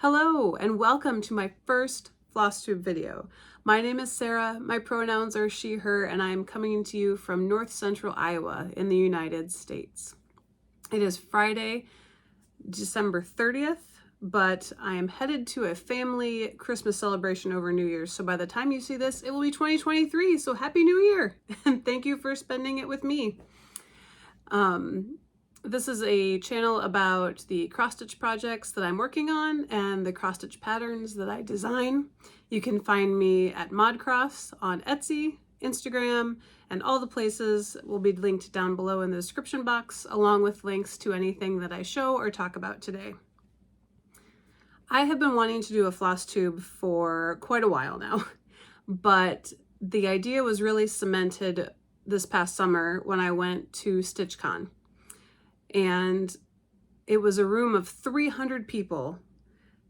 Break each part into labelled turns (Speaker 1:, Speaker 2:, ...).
Speaker 1: Hello and welcome to my first Flosstube video. My name is Sarah, my pronouns are she, her, and I am coming to you from North Central Iowa in the United States. It is Friday, December 30th, but I am headed to a family Christmas celebration over New Year's. So by the time you see this, it will be 2023. So Happy New Year and thank you for spending it with me. This is a channel about the cross-stitch projects that I'm working on and the cross-stitch patterns that I design. You can find me at ModCross on Etsy, Instagram, and all the places will be linked down below in the description box, along with links to anything that I show or talk about today. I have been wanting to do a Flosstube for quite a while now, but the idea was really cemented this past summer when I went to StitchCon. And it was a room of 300 people,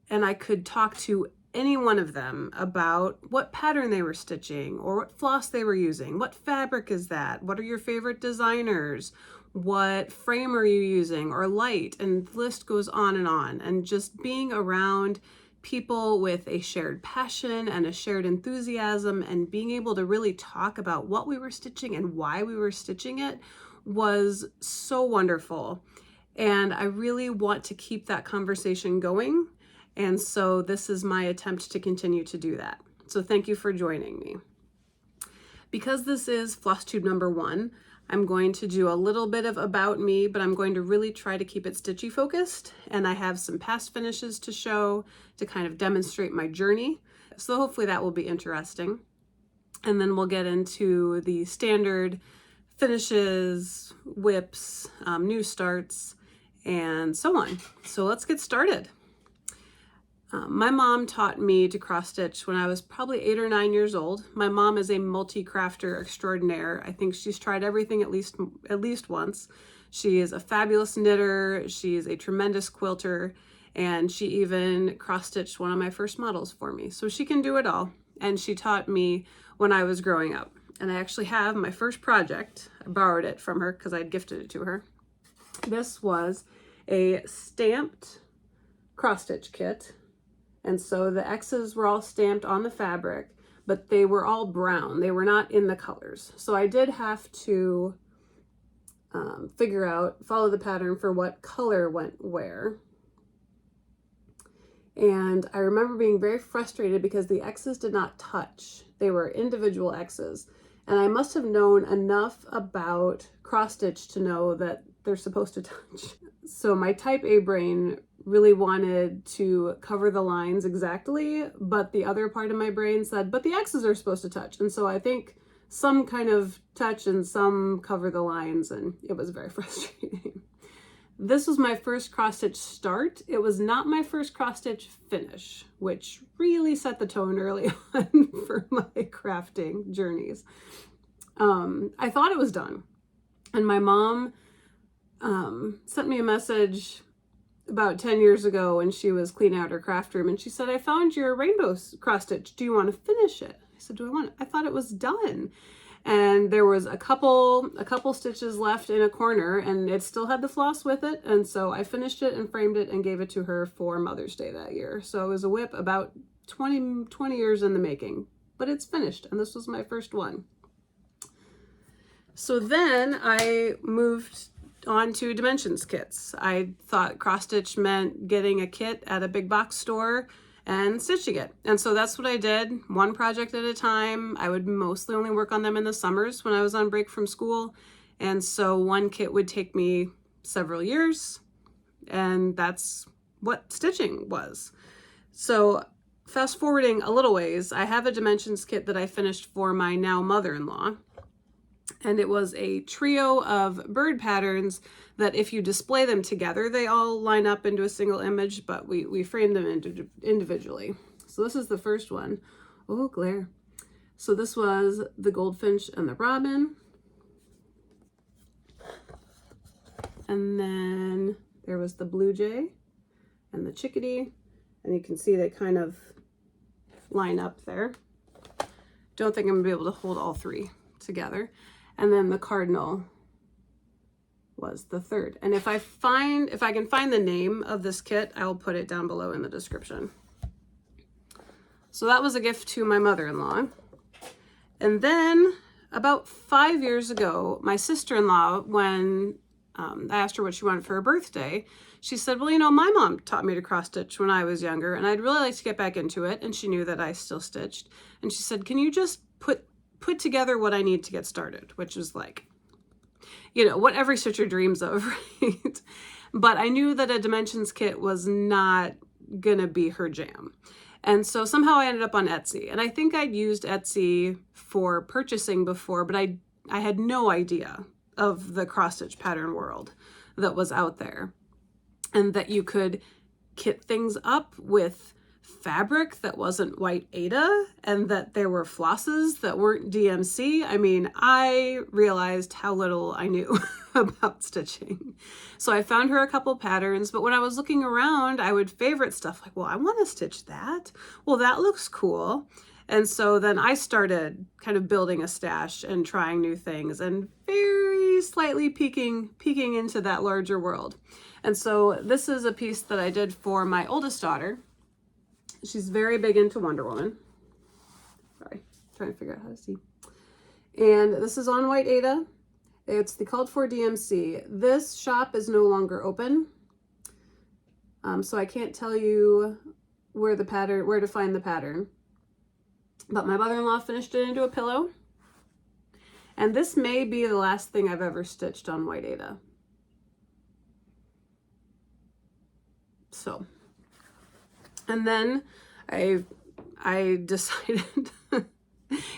Speaker 1: and I could talk to any one of them about what pattern they were stitching or what floss they were using. What fabric is that? What are your favorite designers? What frame are you using or light? And the list goes on. And just being around people with a shared passion and a shared enthusiasm and being able to really talk about what we were stitching and why we were stitching it was so wonderful. And I really want to keep that conversation going. And so this is my attempt to continue to do that. So thank you for joining me. Because this is Flosstube number 1, I'm going to do a little bit of about me, but I'm going to really try to keep it Stitchy focused. And I have some past finishes to show to kind of demonstrate my journey. So hopefully that will be interesting. And then we'll get into the standard finishes, whips, new starts, and so on. So let's get started. My mom taught me to cross stitch when I was probably 8 or 9 years old. My mom is a multi-crafter extraordinaire. I think she's tried everything at least once. She is a fabulous knitter. She is a tremendous quilter, and she even cross-stitched one of my first models for me. So she can do it all, and she taught me when I was growing up. And I actually have my first project. I borrowed it from her because I'd gifted it to her. This was a stamped cross-stitch kit. And so the X's were all stamped on the fabric, but they were all brown. They were not in the colors. So I did have to follow the pattern for what color went where. And I remember being very frustrated because the X's did not touch. They were individual X's. And I must have known enough about cross stitch to know that they're supposed to touch. So my type A brain really wanted to cover the lines exactly, but the other part of my brain said, but the X's are supposed to touch. And so I think some kind of touch and some cover the lines, and it was very frustrating. This was my first cross stitch start. It was not my first cross stitch finish, which really set the tone early on for my crafting journeys. I thought it was done, and my mom sent me a message about 10 years ago when she was cleaning out her craft room, and she said, I found your rainbow cross stitch. Do you want to finish it? I said, do I want it? I thought it was done. And there was a couple stitches left in a corner, and it still had the floss with it. And so I finished it and framed it and gave it to her for Mother's Day that year. So it was a whip about 20 years in the making, but it's finished. And this was my first one. So then I moved on to dimensions kits. I thought cross stitch meant getting a kit at a big box store and stitching it. And so that's what I did, one project at a time. I would mostly only work on them in the summers when I was on break from school. And so one kit would take me several years, and that's what stitching was. So fast forwarding a little ways, I have a dimensions kit that I finished for my now mother-in-law. And it was a trio of bird patterns that if you display them together, they all line up into a single image, but we framed them individually. So this is the first one. Oh, glare. So this was the goldfinch and the robin. And then there was the blue jay and the chickadee. And you can see they kind of line up there. Don't think I'm gonna be able to hold all three together. And then the cardinal was the 3rd. And if I can find the name of this kit, I'll put it down below in the description. So that was a gift to my mother-in-law. And then about 5 years ago, my sister-in-law, when I asked her what she wanted for her birthday, she said, well, you know, my mom taught me to cross stitch when I was younger, and I'd really like to get back into it. And she knew that I still stitched. And she said, can you just put together what I need to get started? Which is like, you know, what every stitcher dreams of, right? But I knew that a dimensions kit was not gonna be her jam. And so somehow I ended up on Etsy. And I think I'd used Etsy for purchasing before, but I had no idea of the cross stitch pattern world that was out there, and that you could kit things up with fabric that wasn't white Aida, and that there were flosses that weren't DMC. I mean, I realized how little I knew about stitching. So I found her a couple patterns, but when I was looking around, I would favorite stuff like, well, I want to stitch that. Well, that looks cool. And so then I started kind of building a stash and trying new things and very slightly peeking into that larger world. And so this is a piece that I did for my oldest daughter. She's very big into Wonder Woman. Sorry, trying to figure out how to see. And this is on white Aida. It's the called for DMC. This shop is no longer open. So I can't tell you where to find the pattern. But my mother-in-law finished it into a pillow. And this may be the last thing I've ever stitched on white Aida. So, and then I decided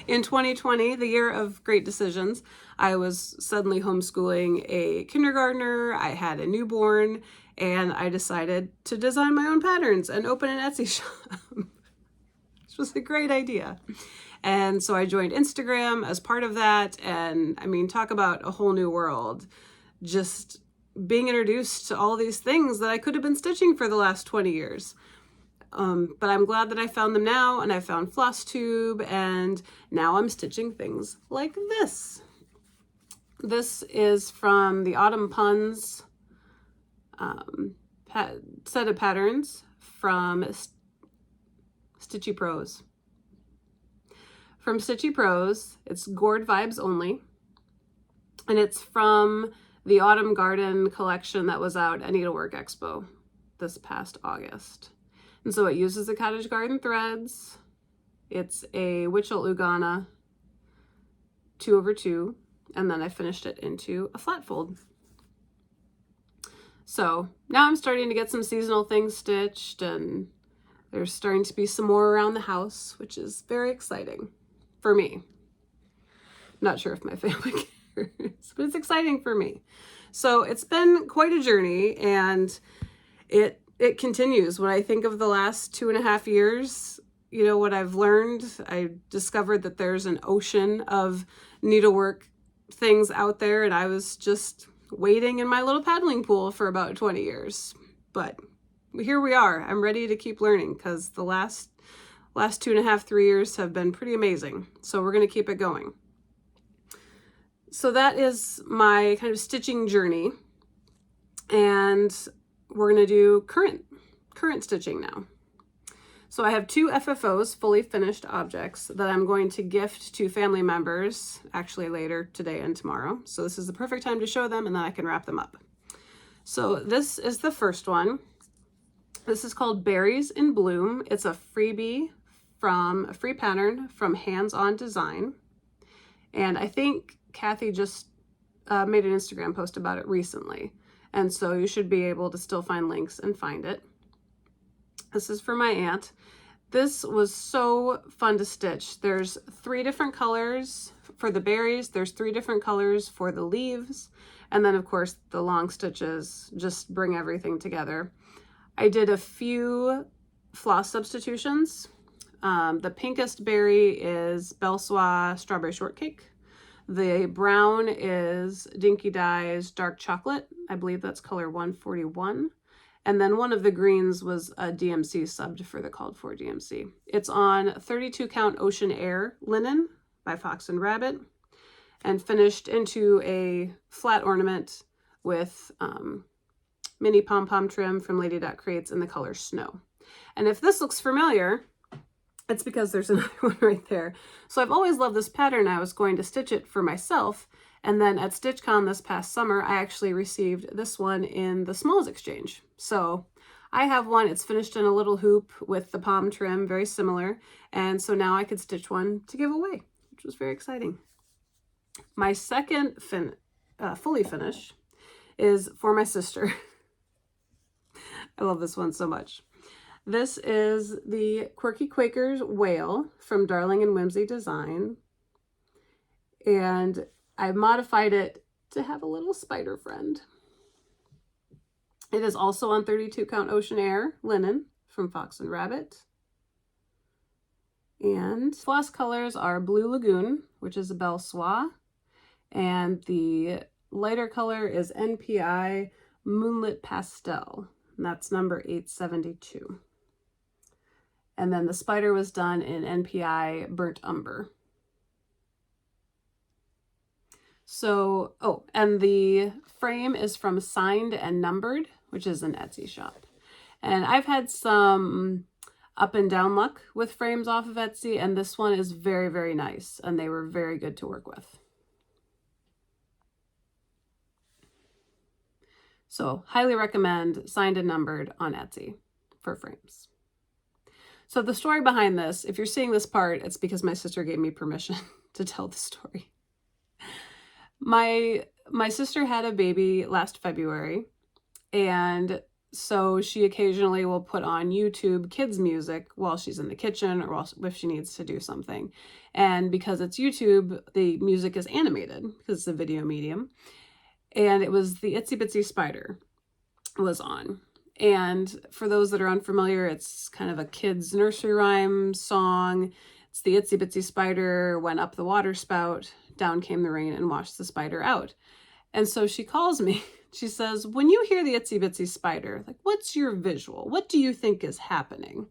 Speaker 1: in 2020, the year of great decisions, I was suddenly homeschooling a kindergartner, I had a newborn, and I decided to design my own patterns and open an Etsy shop. Which was a great idea. And so I joined Instagram as part of that, and I mean, talk about a whole new world. Just being introduced to all these things that I could have been stitching for the last 20 years. But I'm glad that I found them now, and I found Flosstube, and now I'm stitching things like this. This is from the Autumn Puns set of patterns from Stitchy Prose. From Stitchy Prose, it's gourd vibes only, and it's from the Autumn Garden collection that was out at Needlework Expo this past August. And so it uses the cottage garden threads. It's a Witchell Ugana 2/2, and then I finished it into a flat fold. So now I'm starting to get some seasonal things stitched, and there's starting to be some more around the house, which is very exciting for me. I'm not sure if my family cares, but it's exciting for me. So it's been quite a journey, and it continues. When I think of the last 2.5 years, you know, what I've learned, I discovered that there's an ocean of needlework things out there, and I was just wading in my little paddling pool for about 20 years. But here we are. I'm ready to keep learning, because the last 2.5, 3 years have been pretty amazing. So we're going to keep it going. So that is my kind of stitching journey. And we're going to do current stitching now. So I have 2 FFOs, fully finished objects, that I'm going to gift to family members, actually later today and tomorrow. So this is the perfect time to show them, and then I can wrap them up. So this is the first one. This is called Berries in Bloom. It's a freebie from a free pattern from Hands On Design. And I think Kathy just made an Instagram post about it recently. And so you should be able to still find links and find it. This is for my aunt. This was so fun to stitch. There's 3 different colors for the berries. There's 3 different colors for the leaves. And then of course the long stitches just bring everything together. I did a few floss substitutions. The pinkest berry is Belsois Strawberry Shortcake. The brown is Dinky Dye's Dark Chocolate. I believe that's color 141. And then one of the greens was a DMC subbed for the called for DMC. It's on 32 count Ocean Air linen by Fox and Rabbit, and finished into a flat ornament with mini pom-pom trim from Lady Dot Creates in the color Snow. And if this looks familiar, it's because there's another one right there. So I've always loved this pattern. I was going to stitch it for myself. And then at StitchCon this past summer, I actually received this one in the Smalls Exchange. So I have one, it's finished in a little hoop with the pom trim, very similar. And so now I could stitch one to give away, which was very exciting. My second fully finish is for my sister. I love this one so much. This is the Quirky Quaker's Whale from DarlingWhimsyDesigns. And I modified it to have a little spider friend. It is also on 32 count Ocean Air linen from Fox and Rabbit. And floss colors are Blue Lagoon, which is a Belle Soie, and the lighter color is NPI Moonlit Pastel, and that's number 872. And then the spider was done in NPI Burnt Umber. So, oh, and the frame is from Signed and Numbered, which is an Etsy shop. And I've had some up and down luck with frames off of Etsy, and this one is very, very nice, and they were very good to work with. So highly recommend Signed and Numbered on Etsy for frames. So the story behind this, if you're seeing this part, it's because my sister gave me permission to tell the story. My sister had a baby last February, and so she occasionally will put on YouTube kids music while she's in the kitchen or if she needs to do something. And because it's YouTube, the music is animated because it's a video medium. And it was the Itsy Bitsy Spider was on. And for those that are unfamiliar, it's kind of a kid's nursery rhyme song. It's the Itsy Bitsy Spider went up the water spout, down came the rain and washed the spider out. And so she calls me. She says, when you hear the Itsy Bitsy Spider, like, what's your visual? What do you think is happening?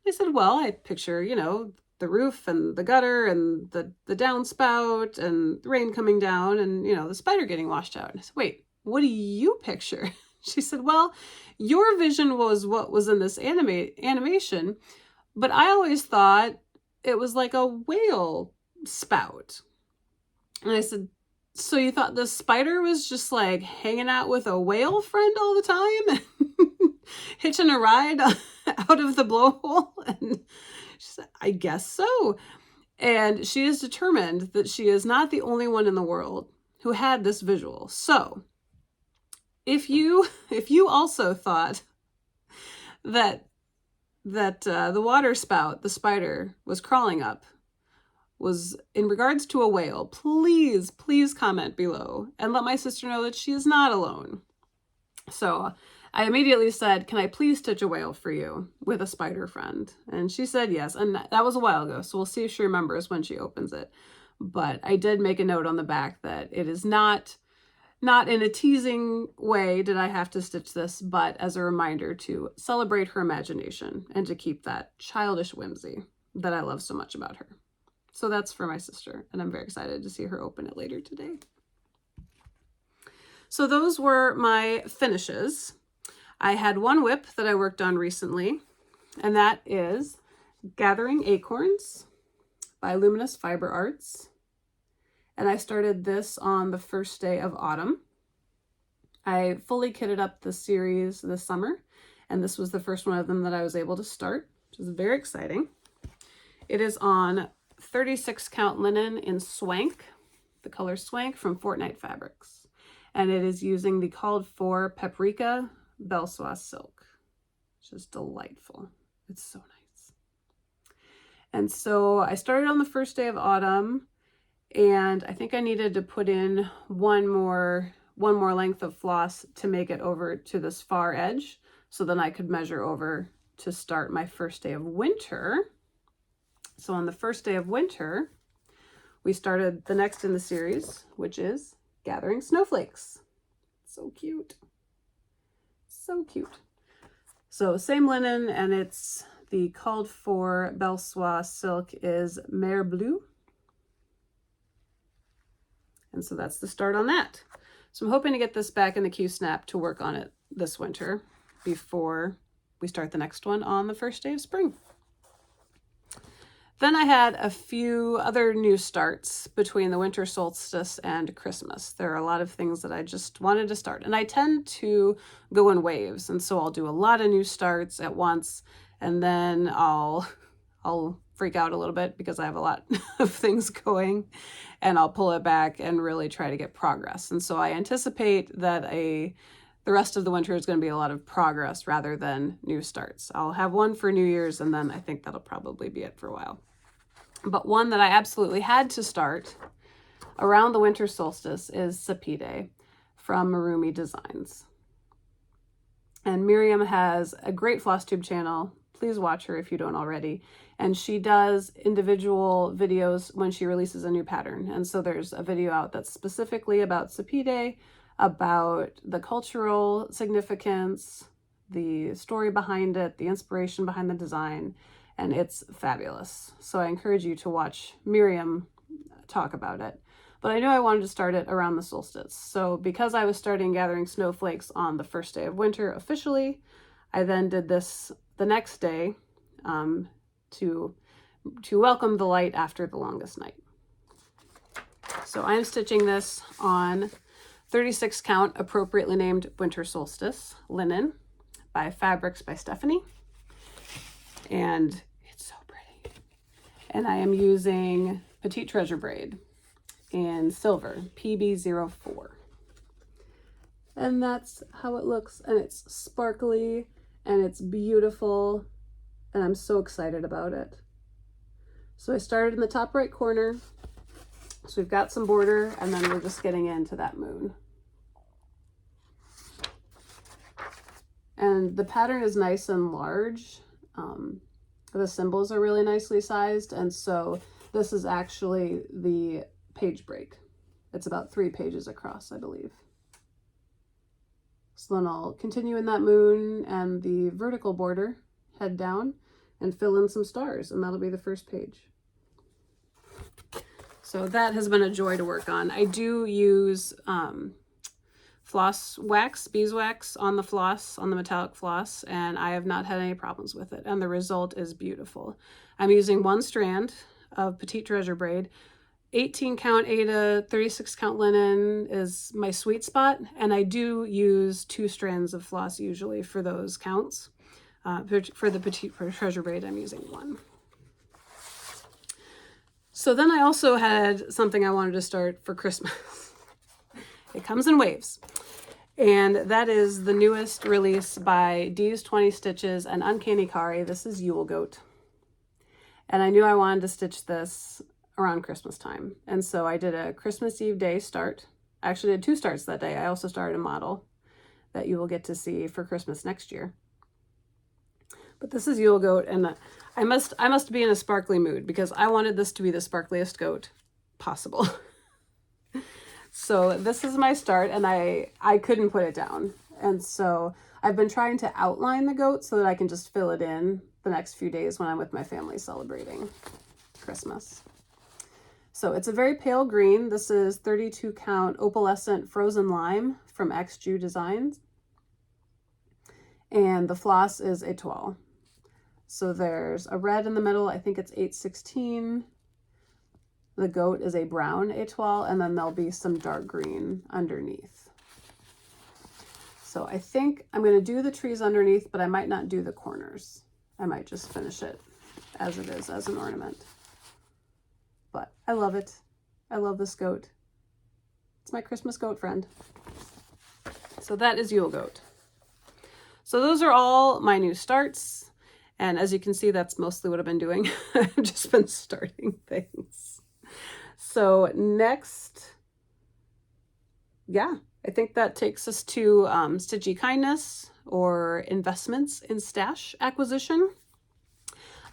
Speaker 1: I said, well, I picture, you know, the roof and the gutter and the downspout and the rain coming down and, you know, the spider getting washed out. And I said, wait, what do you picture? She said, well, your vision was what was in this animation, but I always thought it was like a whale spout. And I said, so you thought the spider was just like hanging out with a whale friend all the time and hitching a ride out of the blowhole? And she said, I guess so. And she is determined that she is not the only one in the world who had this visual. So if you also thought that the water spout the spider was crawling up was in regards to a whale, please comment below and let my sister know that she is not alone. So I immediately said, can I please stitch a whale for you with a spider friend? And she said yes, and that was a while ago, so we'll see if she remembers when she opens it. But I did make a note on the back that it is not in a teasing way did I have to stitch this, but as a reminder to celebrate her imagination and to keep that childish whimsy that I love so much about her. So that's for my sister, and I'm very excited to see her open it later today. So those were my finishes. I had one whip that I worked on recently, and that is Gathering Acorns by Luminous Fiber Arts. And I started this on the first day of autumn. I fully kitted up the series this summer, and this was the first one of them that I was able to start, which is very exciting. It is on 36 count linen in Swank, the color Swank from Fortnite Fabrics. And it is using the called for Paprika Belle Soie silk, which is delightful. It's so nice. And so I started on the first day of autumn, and I think I needed to put in one more length of floss to make it over to this far edge, so then I could measure over to start my first day of winter. So on the first day of winter, we started the next in the series, which is Gathering Snowflakes. So cute. So cute. So same linen, and it's the called for Belle Soie silk is Mer Bleu. And so that's the start on that. So I'm hoping to get this back in the Q-Snap to work on it this winter before we start the next one on the first day of spring. Then I had a few other new starts between the winter solstice and Christmas. There are a lot of things that I just wanted to start, and I tend to go in waves, and so I'll do a lot of new starts at once, and then I'll freak out a little bit because I have a lot of things going, and I'll pull it back and really try to get progress. And so I anticipate that the rest of the winter is going to be a lot of progress rather than new starts. I'll have one for New Year's, and then I think that'll probably be it for a while. But one that I absolutely had to start around the winter solstice is Sepideh from Marroomy Designs. And Miriam has a great Flosstube channel. Please watch her if you don't already. And she does individual videos when she releases a new pattern. And so there's a video out that's specifically about Sepideh, about the cultural significance, the story behind it, the inspiration behind the design, and it's fabulous. So I encourage you to watch Miriam talk about it. But I knew I wanted to start it around the solstice. So because I was starting gathering snowflakes on the first day of winter officially, I then did this the next day to welcome the light after the longest night. So I'm stitching this on 36 count appropriately named winter solstice linen by Fabrics by Stephanie. And it's so pretty. And I am using Petite Treasure braid in silver, PB04. And that's how it looks. And it's sparkly and it's beautiful. And I'm so excited about it. So I started in the top right corner. So we've got some border, and then we're just getting into that moon. And the pattern is nice and large. The symbols are really nicely sized, and so this is actually the page break. It's about 3 pages across, I believe. So then I'll continue in that moon and the vertical border, head down, and fill in some stars, and that'll be the first page. So that has been a joy to work on. I do use floss wax, beeswax on the floss, on the metallic floss, and I have not had any problems with it, and the result is beautiful. I'm using 1 strand of Petite Treasure braid. 18 count Aida, 36 count linen is my sweet spot, and I do use 2 strands of floss usually for those counts. For the Petite Treasure braid, I'm using 1. So then I also had something I wanted to start for Christmas. It comes in waves. And that is the newest release by D's 20 Stitches and Uncanny Kari. This is Yule Goat. And I knew I wanted to stitch this around Christmas time. And so I did a Christmas Eve day start. I actually did 2 starts that day. I also started a model that you will get to see for Christmas next year. But this is Yule Goat, and I must be in a sparkly mood because I wanted this to be the sparkliest goat possible. So this is my start, and I couldn't put it down. And so I've been trying to outline the goat so that I can just fill it in the next few days when I'm with my family celebrating Christmas. So it's a very pale green. This is 32 count opalescent frozen lime from XJU Designs. And the floss is étoile. So there's a red in the middle. I think it's 816. The goat is a brown étoile, and then there'll be some dark green underneath. So I think I'm going to do the trees underneath, but I might not do the corners. I might just finish it as it is, as an ornament. But I love it. I love this goat. It's my Christmas goat friend. So that is Yule Goat. So those are all my new starts. And as you can see, that's mostly what I've been doing. I've just been starting things. So next, yeah, I think that takes us to Stitchy Kindness, or investments in stash acquisition.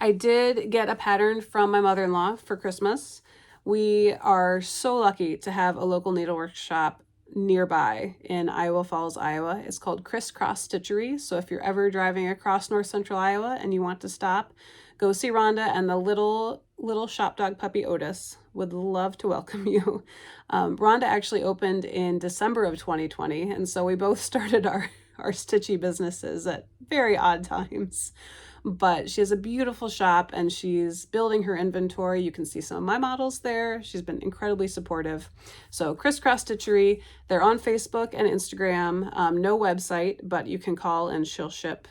Speaker 1: I did get a pattern from my mother-in-law for Christmas. We are so lucky to have a local needlework shop nearby in Iowa Falls, Iowa. It's called Crisscross Stitchery. So if you're ever driving across north central Iowa and you want to stop, go see Rhonda and the little little shop dog puppy Otis would love to welcome you. Rhonda actually opened in December of 2020, and so we both started our Stitchy businesses at very odd times. But she has a beautiful shop and she's building her inventory. You can see some of my models there. She's been incredibly supportive. So Crisscross Stitchery, they're on Facebook and Instagram. No website, but you can call and she'll ship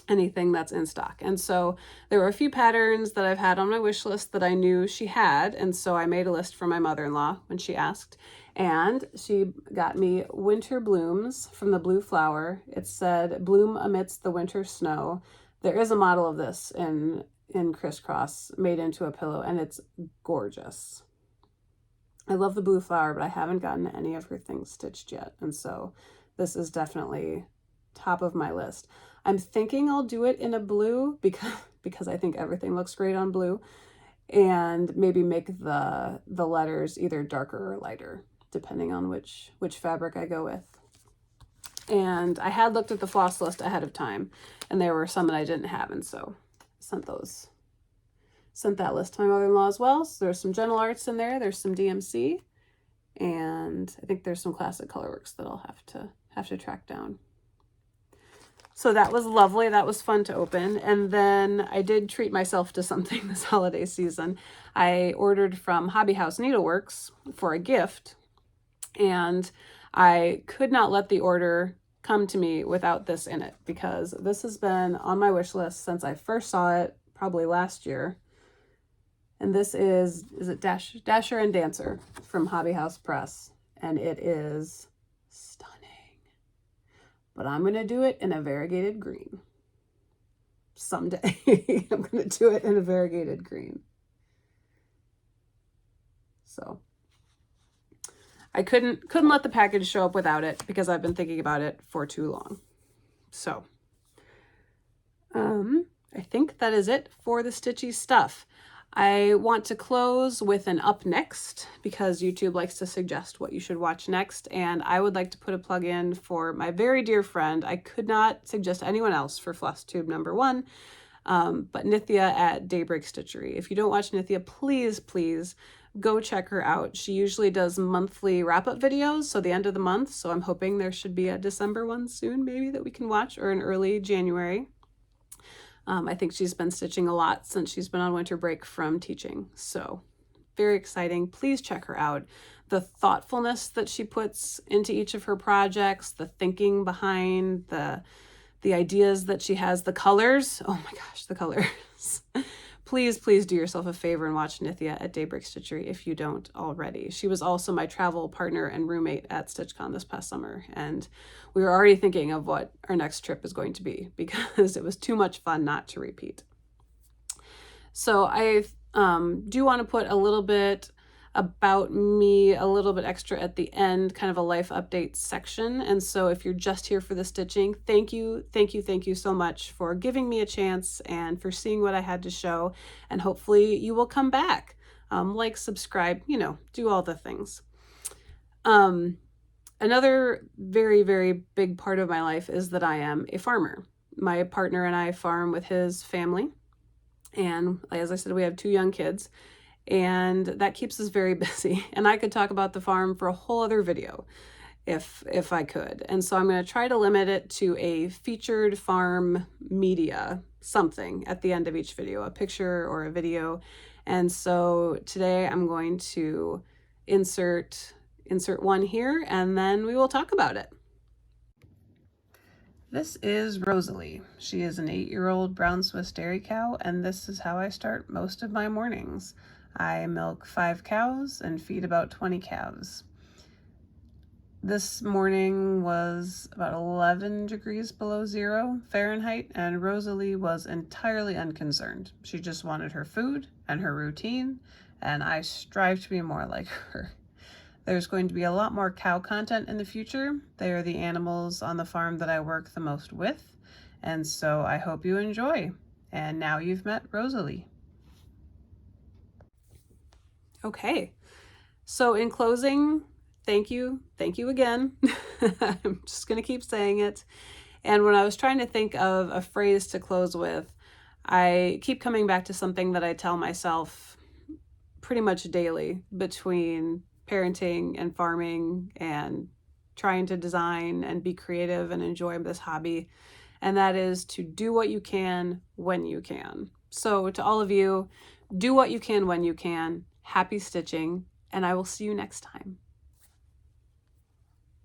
Speaker 1: anything that's in stock. And so there were a few patterns that I've had on my wish list that I knew she had. And so I made a list for my mother-in-law when she asked. And she got me Winter Blooms from the Blue Flower. It said, "Bloom amidst the winter snow." There is a model of this in Crisscross made into a pillow, and it's gorgeous. I love the Blue Flower, but I haven't gotten any of her things stitched yet. And so this is definitely top of my list. I'm thinking I'll do it in a blue because I think everything looks great on blue, and maybe make the letters either darker or lighter, depending on which fabric I go with. And I had looked at the floss list ahead of time, and there were some that I didn't have, and so sent that list to my mother-in-law as well. So there's some Gentle Arts in there, there's some DMC, and I think there's some Classic Colorworks that I'll have to track down. So that was lovely. That was fun to open. And then I did treat myself to something this holiday season. I ordered from Hobby House Needleworks for a gift, and I could not let the order come to me without this in it, because this has been on my wish list since I first saw it, probably last year. And this is it Dasher and Dancer from Hobby House Press, and it is stunning. But I'm going to do it in a variegated green. Someday I'm going to do it in a variegated green. So I couldn't let the package show up without it, because I've been thinking about it for too long. So I think that is it for the Stitchy stuff. I want to close with an up next, because YouTube likes to suggest what you should watch next, and I would like to put a plug in for my very dear friend. I could not suggest anyone else for Flosstube #1, but Nithya at Daybreak Stitchery. If you don't watch Nithya, please go check her out. She usually does monthly wrap-up videos, so the end of the month, so I'm hoping there should be a December one soon, maybe, that we can watch, or an early January. I think she's been stitching a lot since she's been on winter break from teaching, so very exciting. Please check her out. The thoughtfulness that she puts into each of her projects, the thinking behind the ideas that she has, the colors. Oh my gosh, the colors. Please do yourself a favor and watch Nithya at Daybreak Stitchery if you don't already. She was also my travel partner and roommate at StitchCon this past summer, and we were already thinking of what our next trip is going to be, because it was too much fun not to repeat. So I do want to put a little bit about me, a little bit extra at the end, kind of a life update section. And so if you're just here for the stitching, thank you so much for giving me a chance and for seeing what I had to show. And hopefully you will come back, like, subscribe, do all the things. Another very big part of my life is that I am a farmer. My partner and I farm with his family. And as I said, we have 2 young kids, and that keeps us very busy. And I could talk about the farm for a whole other video if I could. And so I'm going to try to limit it to a featured farm media, something at the end of each video, a picture or a video. And so today I'm going to insert one here, and then we will talk about it. This is Rosalie. She is an 8-year-old brown Swiss dairy cow, and this is how I start most of my mornings. I milk 5 cows and feed about 20 calves. This morning was about 11 degrees below 0 Fahrenheit, and Rosalie was entirely unconcerned. She just wanted her food and her routine, and I strive to be more like her. There's going to be a lot more cow content in the future. They are the animals on the farm that I work the most with, and so I hope you enjoy. And now you've met Rosalie. Okay, so in closing, thank you again. I'm just gonna keep saying it. And when I was trying to think of a phrase to close with, I keep coming back to something that I tell myself pretty much daily between parenting and farming and trying to design and be creative and enjoy this hobby, and that is to do what you can when you can. So to all of you, do what you can when you can. Happy stitching, and I will see you next time.